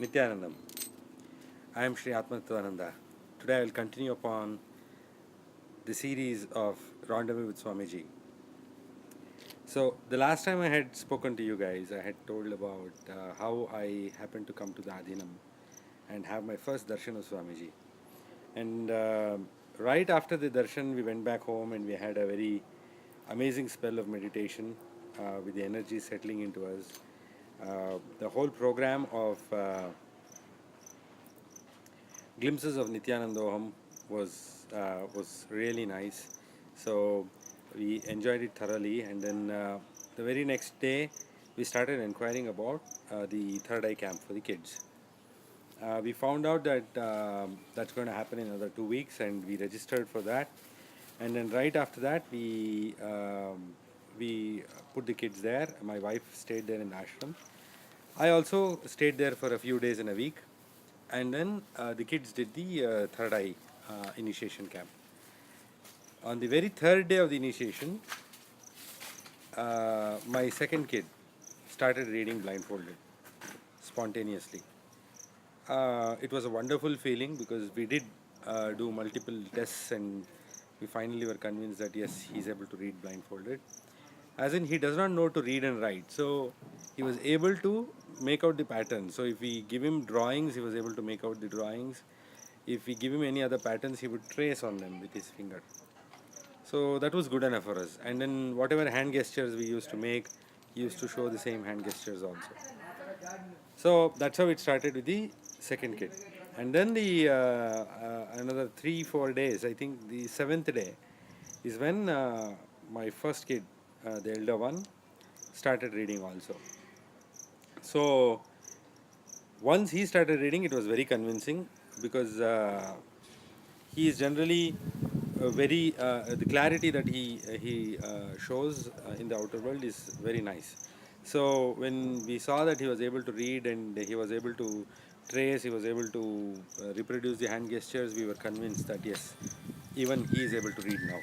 Nityanandam. I am Sri Atmatattvananda. Today I will continue upon the series of Rendezvous with Swamiji. So, the last time I had spoken to you guys, I had told about how I happened to come to the Adhinam and have my first darshan of Swamiji. And right after the darshan, we went back home and we had a very amazing spell of meditation with the energy settling into us. The whole program of glimpses of Nityanandoham was really nice. So we enjoyed it thoroughly, and then the very next day we started inquiring about the third eye camp for the kids. We found out that that's going to happen in another 2 weeks, and we registered for that. And then right after that, we put the kids there. My wife stayed there in the ashram. I also stayed there for a few days in a week, and then the kids did the third eye initiation camp. On the very third day of the initiation, my second kid started reading blindfolded spontaneously. It was a wonderful feeling because we did do multiple tests and we finally were convinced that yes, he's able to read blindfolded. As in, he does not know to read and write, so he was able to make out the pattern. So if we give him drawings, he was able to make out the drawings. If we give him any other patterns, he would trace on them with his finger. So that was good enough for us. And then whatever hand gestures we used to make, he used to show the same hand gestures also. So that's how it started with the second kid. And then the another 3-4 days, I think the seventh day is when my first kid, the elder one, started reading also. So once he started reading, it was very convincing because he is generally very the clarity that he shows in the outer world is very nice. So when we saw that he was able to read and he was able to trace, he was able to reproduce the hand gestures, we were convinced that yes, even he is able to read now.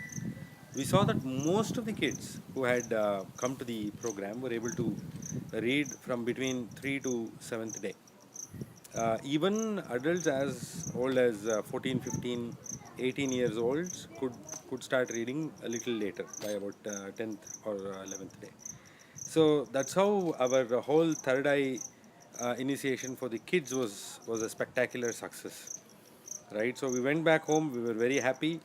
We saw that most of the kids who had come to the program were able to read from between 3 to 7th day. Even adults as old as 14, 15, 18 years old could start reading a little later by about 10th or 11th day. So that's how our whole third eye initiation for the kids was a spectacular success, right? So we went back home, we were very happy.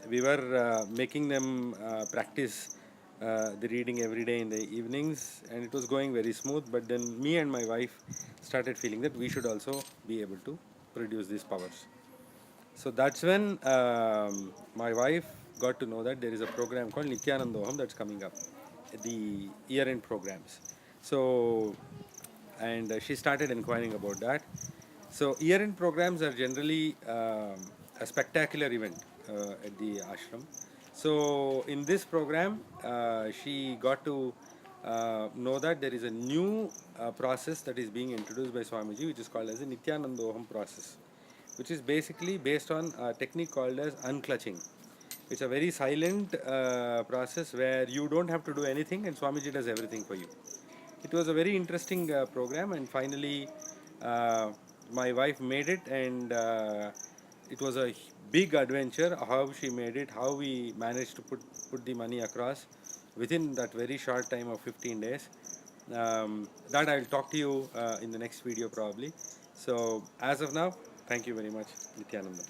We were making them practice the reading every day in the evenings, and it was going very smooth. But then me and my wife started feeling that we should also be able to produce these powers. So that's when my wife got to know that there is a program called Nityanandoham that's coming up, the year-end programs. So, and she started inquiring about that. So year-end programs are generally a spectacular event at the ashram. So in this program, she got to know that there is a new process that is being introduced by Swamiji, which is called as the Nityanandoham process, which is basically based on a technique called as unclutching. It's a very silent process where you don't have to do anything and Swamiji does everything for you. It was a very interesting program, and finally uh, my wife made it, and it was a big adventure how she made it, how we managed to put the money across within that very short time of 15 days. That I'll talk to you in the next video probably. So as of now, thank you very much, Nityananda.